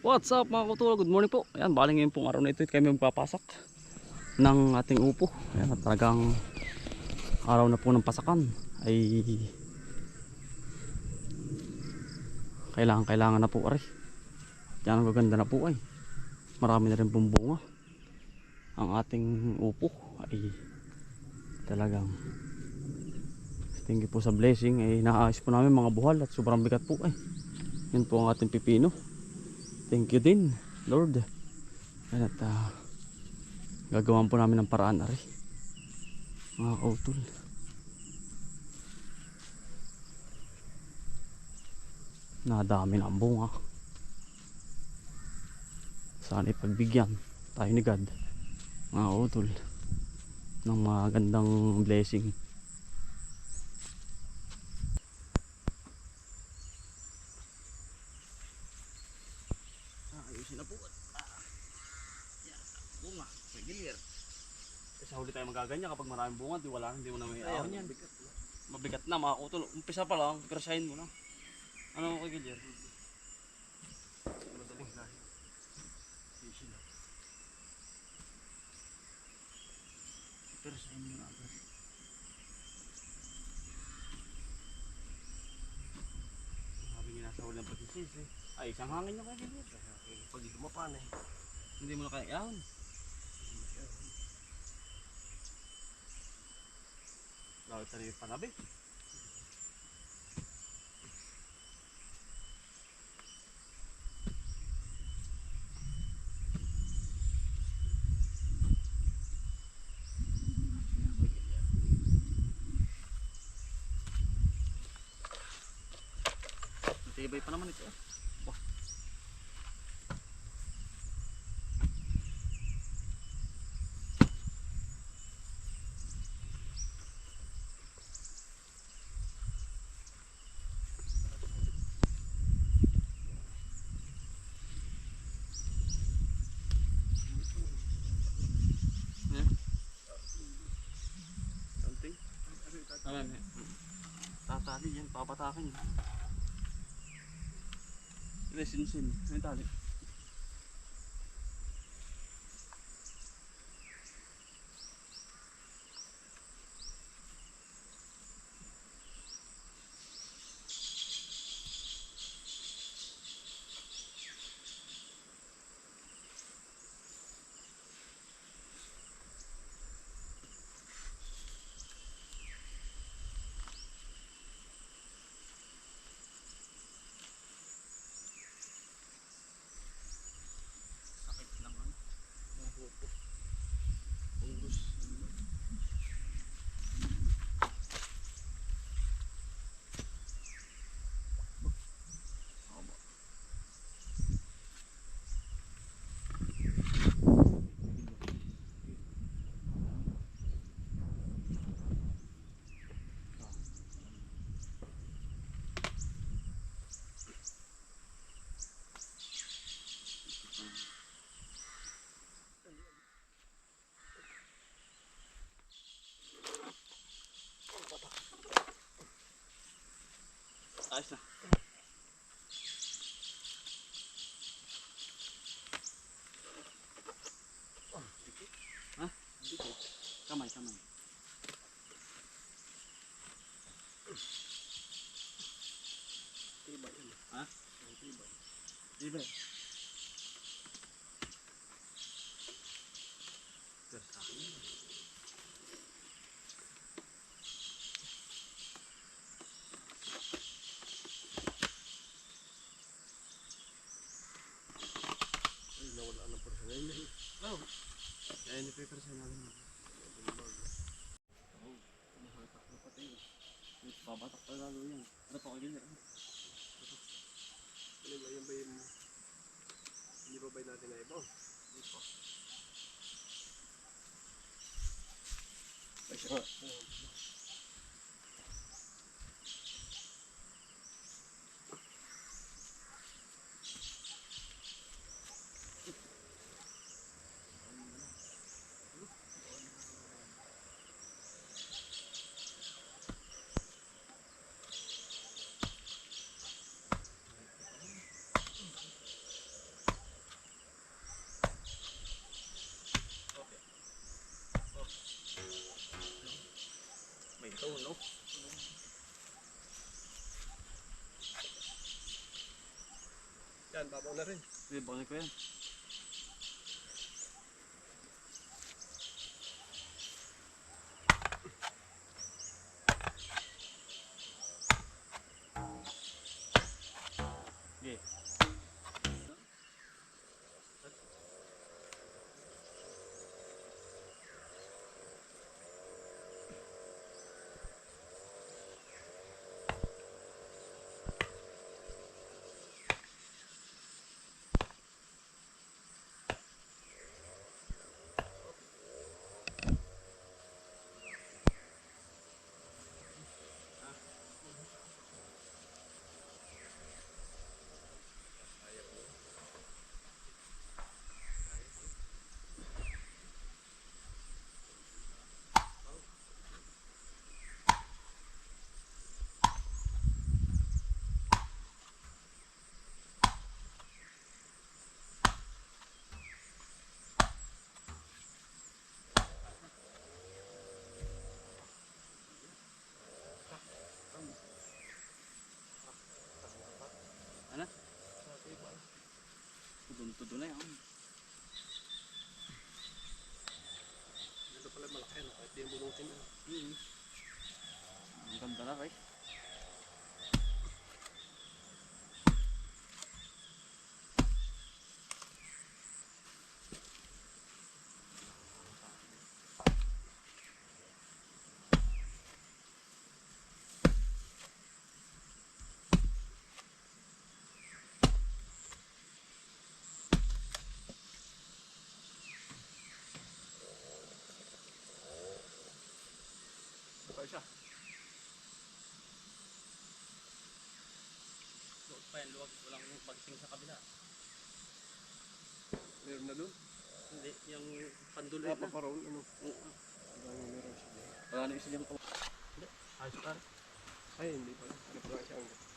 What's up mga kutulog? Good morning po. Ayan, bali ngayon pong araw na ito kami magpapasok ng ating upo. Ayan, at talagang araw na po ng pasakan ay kailangan na po ari. Yan ang gaganda na po ay marami na rin pong bunga. Ang ating upo ay talagang thank you po sa blessing ay naayos po namin mga buhal at sobrang bigat po ay. Yan po ang ating pipino. Thank you din Lord. Ayan, at gagawin po namin ng paraan ari mga kautol. Nadami na ang bunga. Sana ipagbigyan tayo ni God mga kautol ng magandang blessing. Ayusin na po. Yan, bunga, regular. Kasi huli tayo magaganyan kapag maraming bunga, hindi mo na may ahon yan. Mabigat na mga kautol. Umpisa pa lang, persahin mo na. Ano mo regular? Persahin mo na agad. Sabi nga nasa huli ng pagsisisi. Ay, isang hangin nyo kayo regular. Pag di dumapan eh. Hindi mo na kaya ahon. Lawit na rin yung panabi. Matibay pa naman ito eh. Wah. Something? Tatali yan, papatakin yan. Resinsin, may tali. Sakit lang ano. Pungus. Ayos na. Ha? Kamay. Tibay yun. Ha? Tibay. Diba? Persahin. Ay, nawala ng personal na eh. Oh. Kaya hindi pa yung persahin namin. Mahatak na pati yun. Babatak pa lalo yan. Ano pa kayo ganyan? Ano ba yung hindi ba natin na ibang? Hindi pa. Ay, siya nga. Yan, babaw na rin. Sige, bakit ko yan. Sige. Ano? Tudun-tudun na yan. Dito pala malaki, no? Kahit di yung bunutin na. Ang ganda na, guys. Ito siya. Luwag pa yan, luwag. Walang pagsing sa kabila. Meron na dun. Hindi, yung panduloy na. Paparoon, ano? Oo. Meron siya dyan. Wala na isa diyang to. Hindi, ayos ka rin. Ay, hindi pala. Hindi pala siya hanggang.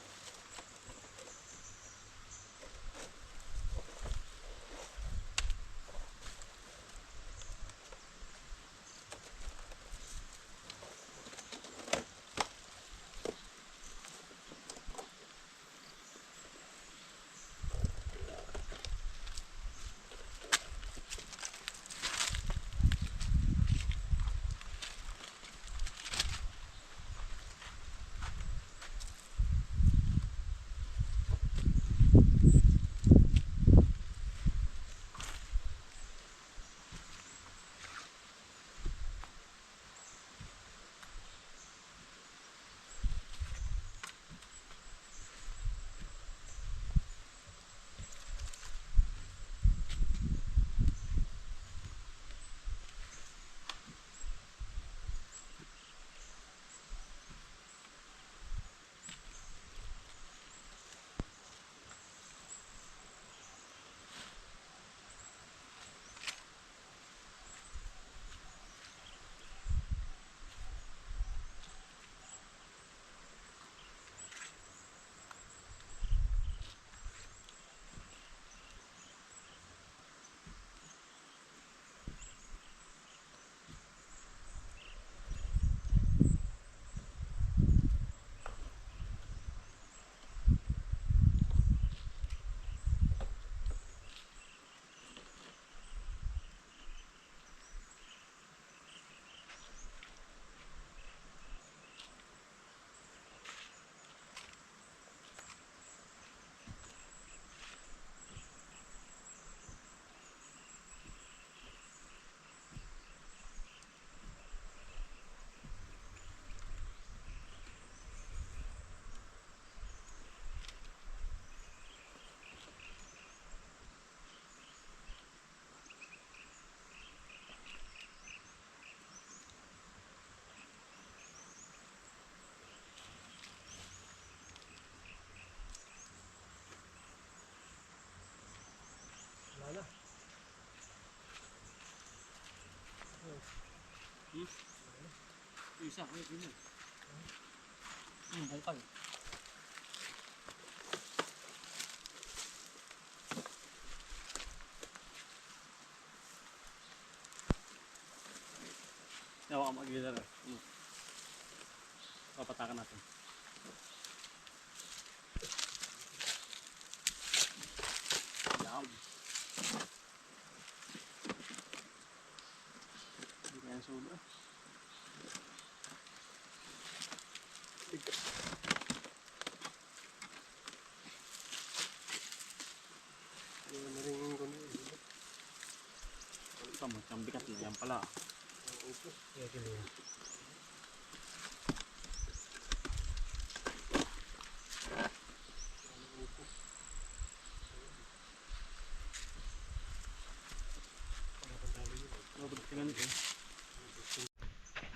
Wala na. Yung isa, yun. Bungkal. Yawa ka mag-gila rin. Papatakan natin. Ang bigat na yan pala.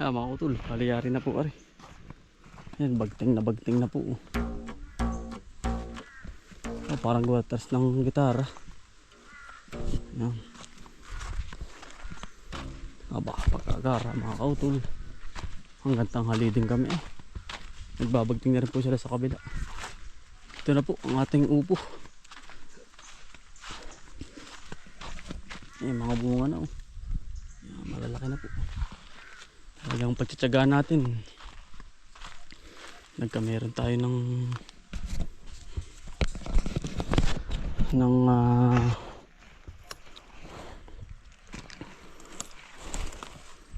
Mga utol, haliyari na po ari. Yan, bagting na po. Parang waters ng gitara. Yan. Aba, pagkagara mga kautol. Hanggang tanghali din kami eh. Nagbabagting na rin po sila sa kabila. Ito na po ang ating upo. Mga bunga na oh. Yan, malalaki na po. Talagang pagtsatsagaan natin. Nagkameron tayo ng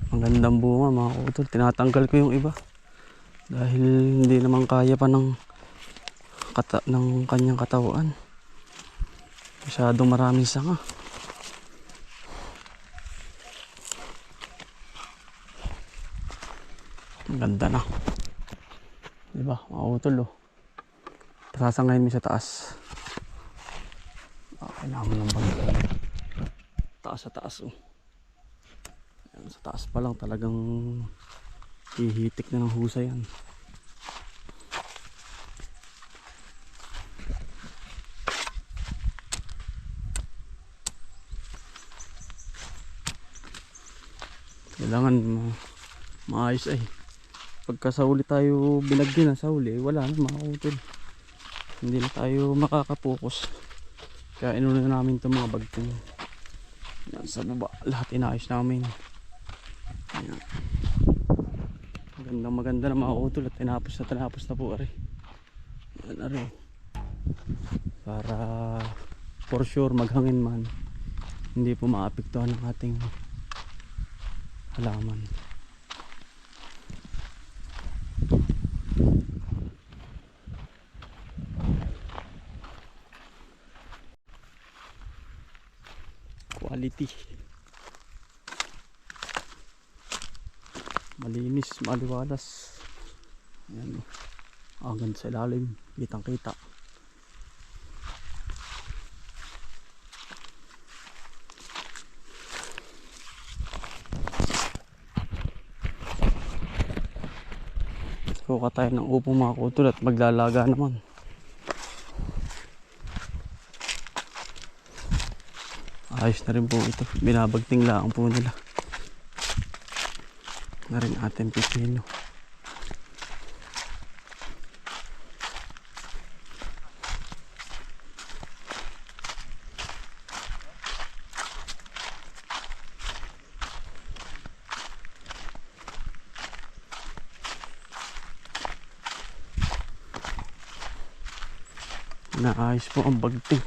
magandang bunga mga kautol. Tinatanggal ko yung iba dahil hindi naman kaya pa ng kanyang katawan. Masyadong maraming sanga. Ang ganda na, diba mga kautol oh. Pasasangayin mo sa taas. Kailangan ng bangkay. Taas sa taas oh. Ayan, sa taas pa lang talagang hihitik na ng husay yan. Kailangan maayos ay. Pagka sa huli tayo binagyan na sa huli, wala na mga kautol. Hindi na tayo makakapokus. Kaya inuna namin itong mga bagting. Yan sa baba, lahat inayos namin. Yan. Maganda na mga utol at tinapos na po ari. Yan ari. Para for sure maghangin man, hindi po maapektuhan ng ating halaman. Quality, malinis, maliwalas. Ayan, hanggang sa ilalim, kitang kita. Kuha tayo ng upo mga kautol at maglalaga naman. Ayos na rin po ito. Binabagting lang po nila. Na rin ating pipino. Naayos po ang bagting.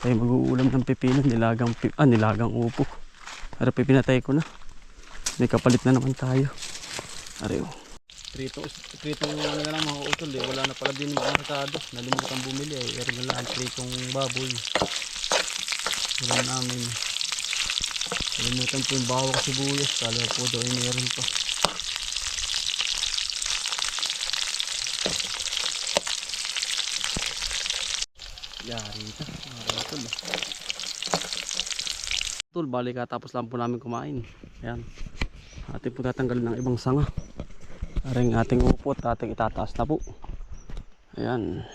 Tayo mag-uulam ng pipino, nilagang upo. Pero pipinatay ko na. May kapalit na naman tayo. Ariyo. Prito na lang mga utol eh. Wala na pala din mga merkado. Nalimutan bumili eh. Ero na lang pritong baboy. Wala namin. Nalimutan po yung bawang sibuyas. Kala po daw ay meron pa. Yari ito. Tol, balik tapos lang po namin kumain. Ayan. Ating po tatanggalin ng ibang sanga. Aring ating upot, ating itataas na po. Ayan.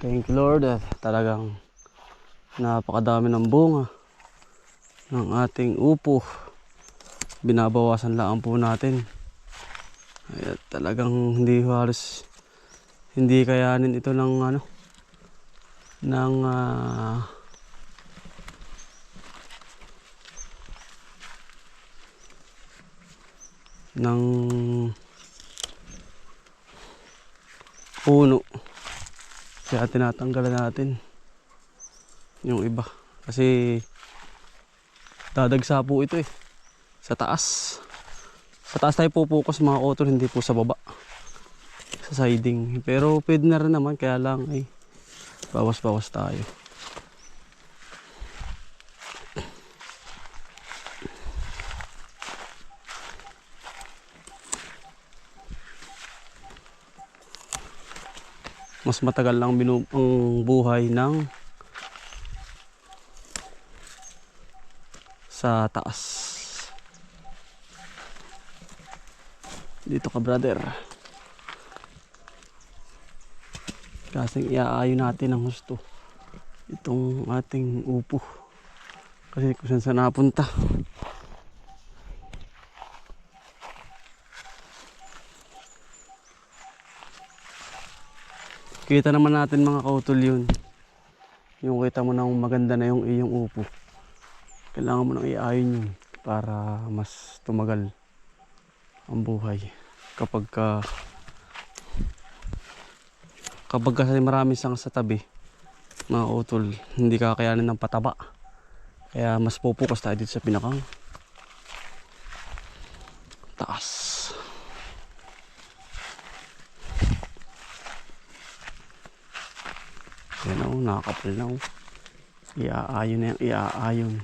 Thank you Lord. Talagang napakadami ng bunga ng ating upo. Binabawasan lang po natin. Ayan, talagang hindi halos hindi kayanin ito ng puno. Kaya tinatanggalan natin yung iba kasi dadagsa po ito eh sa taas. Sa taas tayo pupukas mga utol, hindi po sa baba sa siding. Pero pwede na rin naman, kaya lang ay bawas-bawas tayo. mas matagal lang ang buhay ng sa taas. Dito ka brother. Kasing iaayon natin ng gusto itong ating upo. Kasi kung saan napunta. Kita naman natin mga kautol yun. Yung kita mo nang maganda na yung iyong upo. Kailangan mo nang iayon yun para mas tumagal ang buhay. Kapag kasi maraming sanga sa tabi, mga kautol, hindi kakayanin ng pataba. Kaya mas pupukas tayo dito sa pinakang taas. Yan o, nakakapal na o. Iaayon na yan, iaayon.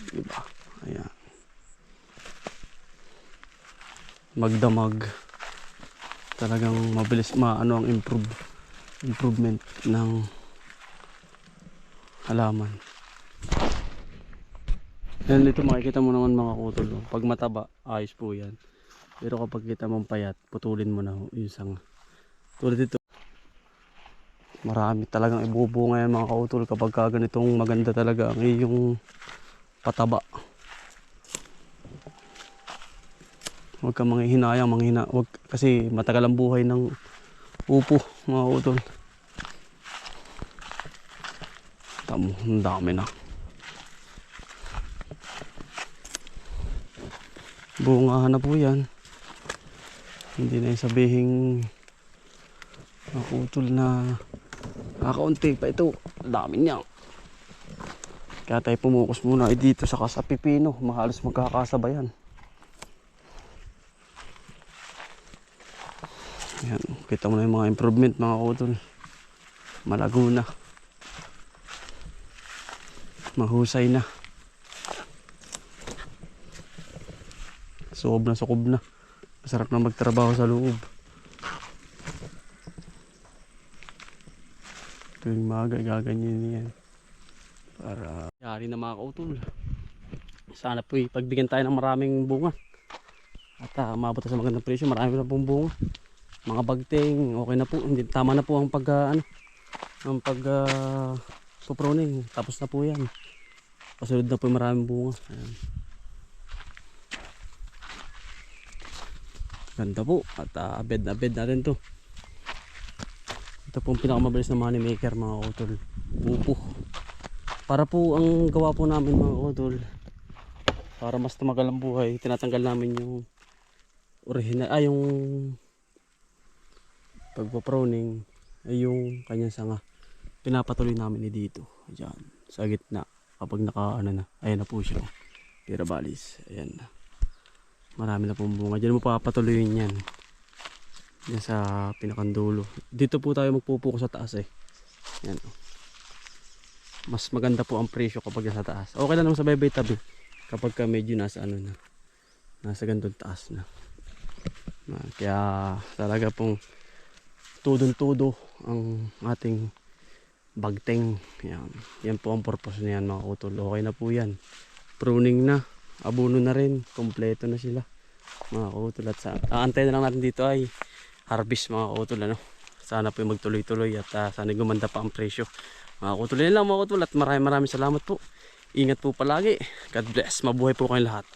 Diba? Ayan. Magdamag. Talagang mabilis ang improvement ng halaman. Yan dito makikita mo naman mga kutol. Pag mataba, ayos po yan. Pero kapag kita mong payat, putulin mo na yung sanga. Tulad dito. Marami talagang ibubunga yan mga kautol kapag ganitong maganda talaga ang iyong pataba. Huwag kang manghihinayang, huwag, kasi matagal ang buhay ng upo mga kautol. Tamo, ang dami na. Bungahan na po yan. Hindi na yung sabihing mga kautol na kakaunti pa ito. Dami niya. Kaya tayo pumukus muna dito sa pipino. Mahalos magkakasabayan. Ayan, kita mo na yung mga improvement mga kautol. Malago na. Mahusay na. Sukob na sukob na. Masarap na magtrabaho sa loob. Tuwing maga, gaganyan yan. Para yari na mga kautol. Sana po pagbigyan tayo ng maraming bunga. At maabot sa magandang presyo. Marami na pong bunga. Mga bagting, okay na po. Hindi, tama na po ang pruning. Tapos na po yan. Pasunod na po yung maraming bunga. Ayan. Ganda po. At bed natin to. Ito po ang pinakamabilis na money maker mga kautol. Upo. Para po ang gawa po namin mga kautol, para mas tumagal ang buhay, tinatanggal namin yung yung pagpa-pruning ay yung kanyang sanga. Pinapatuloy namin dito. Diyan, sa gitna. Kapag ayan na po siya. Tira balis. Ayan na. Marami na pong bunga. Diyan mo papatuloyin yan. Diyan sa pinakandulo. Dito po tayo magpupuko sa taas eh. Ayan. Mas maganda po ang presyo kapag nasa taas. Okay lang naman sa baybay tabi. Kapag medyo nasa nasa gandong taas na. Kaya talaga pong tudong-tudo ang ating bagteng. Yan po ang purpose niyan mga kautol. Okay na po yan. Pruning na. Abono na rin. Kompleto na sila. Mga kautol. At aantay na lang natin dito ay harvest mga kautol. Sana po magtuloy-tuloy at sana gumanda pa ang presyo. Mga kautol. Yan lang mga kautol. At maraming salamat po. Ingat po palagi. God bless. Mabuhay po kayong lahat.